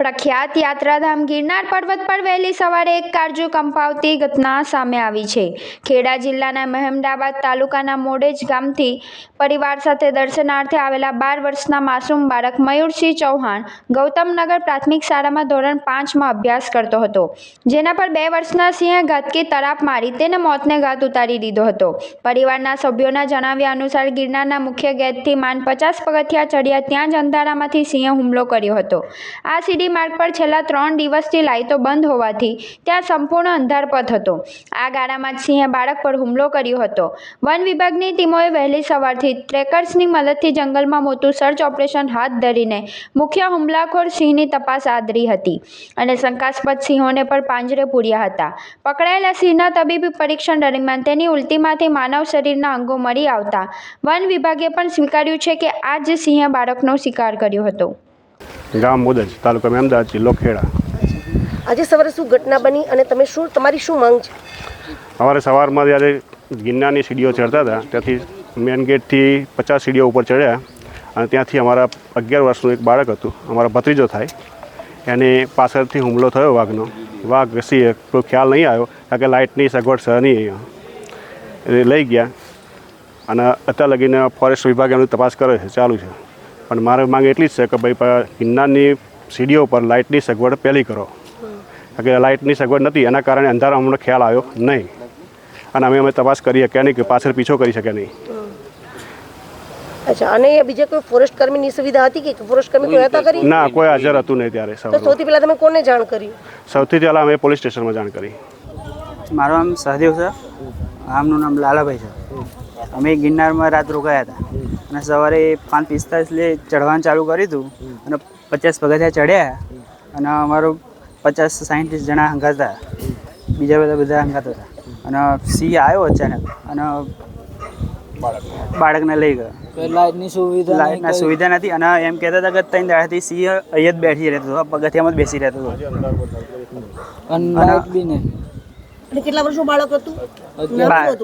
પ્રખ્યાત યાત્રાધામ ગિરનાર પર્વત પર વહેલી સવારે એક કારજુ કંપાવતી ઘટના સામે આવી છે। ખેડા જિલ્લાના મહેમદાવાદ તાલુકાના મોડેજ ગામથી પરિવાર સાથે દર્શનાર્થે આવેલા 12 વર્ષના માસૂમ બાળક મયુરસિંહ ચૌહાણ ગૌતમનગર પ્રાથમિક શાળામાં ધોરણ 5માં અભ્યાસ કરતો હતો, જેના પર 2 વર્ષના સિંહે ઘાતકી તરાપ મારી તેને મોતને ઘાટ ઉતારી દીધો હતો। પરિવારના સભ્યોના જણાવ્યા અનુસાર ગિરનારના મુખ્ય ગેટથી માંડ 50 પગથિયા ચડ્યા ત્યાં જ અંધારામાંથી સિંહે હુમલો કર્યો હતો। આ સીડી માર્ગ પર છેલ્લા 3 દિવસથી લાઇટો બંધ હોવાથી ત્યાં સંપૂર્ણ અંધારપટ હતો। આ ગાળામાં જ સિંહે બાળક પર હુમલો કર્યો હતો। વન વિભાગની ટીમોએ વહેલી સવારથી ટ્રેકર્સની મદદથી જંગલમાં મોટું સર્ચ ઓપરેશન હાથ ધરીને મુખ્ય હુમલાખોર સિંહની તપાસ આદરી હતી અને શંકાસ્પદ સિંહોને પણ પાંજરે પૂર્યા હતા। પકડાયેલા સિંહના તબીબી પરીક્ષણ દરમિયાન તેની ઉલટીમાંથી માનવ શરીરના અંગો મળી આવતા વન વિભાગે પણ સ્વીકાર્યું છે કે આ જ સિંહે બાળકનો શિકાર કર્યો હતો। ગામ મોદજ તાલુકા મહેમદાવાદ જિલ્લો ખેડા। આજે સવારે શું ઘટના બની અને તમારી શું માંગ છે? અમારે સવારમાં જ્યારે ગિરનારની સીડીઓ ચડતા હતા ત્યાંથી મેન ગેટથી 50 સીડીઓ ઉપર ચડ્યા અને ત્યાંથી અમારા 11 વર્ષનું એક બાળક હતું, અમારા ભત્રીજો થાય, એને પાછળથી હુમલો થયો વાઘનો। વાઘ સિંહે કોઈ ખ્યાલ નહીં આવ્યો કારણ કે લાઇટની સગવડ સહ નહીં અહીંયા, એ લઈ ગયા અને અત્યાર લગીને ફોરેસ્ટ વિભાગ એમની તપાસ કરે છે, ચાલુ છે। પણ મારી માંગ એટલી જ છે કે ભાઈ ગિરનારની સીડીઓ પર લાઇટની સગવડ પહેલી કરો, કારણ કે લાઇટની સગવડ નથી એના કારણે અંધારા અમને ખ્યાલ આવ્યો નહીં અને અમે તપાસ કરીએ કે નહીં કે પાછળ પીછો કરી શકે નહીં। અચ્છા, અને બીજા કોઈ ફોરેસ્ટ કર્મીની સુવિધા હતી કે ફોરેસ્ટ કર્મી કોઈ હતા કરી? ના, કોઈ હાજર હતું નહીં ત્યારે। તો સૌથી પહેલાં તમે કોને જાણ કરી? સૌથી પહેલાં અમે પોલીસ સ્ટેશનમાં જાણ કરી। મારું નામ સહદેવ છે, આમનું નામ લાલાભાઈ છે। અમે ગિરનારમાં રાત રોકાયા હતા અને સવારે 5:45 ચઢવાનું ચાલુ કર્યું હતું અને 50 પગથિયા ચડ્યા અને અમારો 50-60 જણા હંગાત હતા, બીજા બધા હંગાત હતા અને સિંહ આવ્યો અચાનક અને બાળકને લઈ ગયો। લાઇટની સુવિધા નથી અને એમ કહેતા હતા કે 3 દાડાથી સિંહ અહીંયા જ બેસી રહેતો હતો, પગથિયામાં જ બેસી રહેતો હતો। અને કેટલા વર્ષનું બાળક હતું? બાળક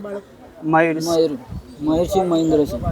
મયુરસિંહ મહેન્દ્રસિંહ।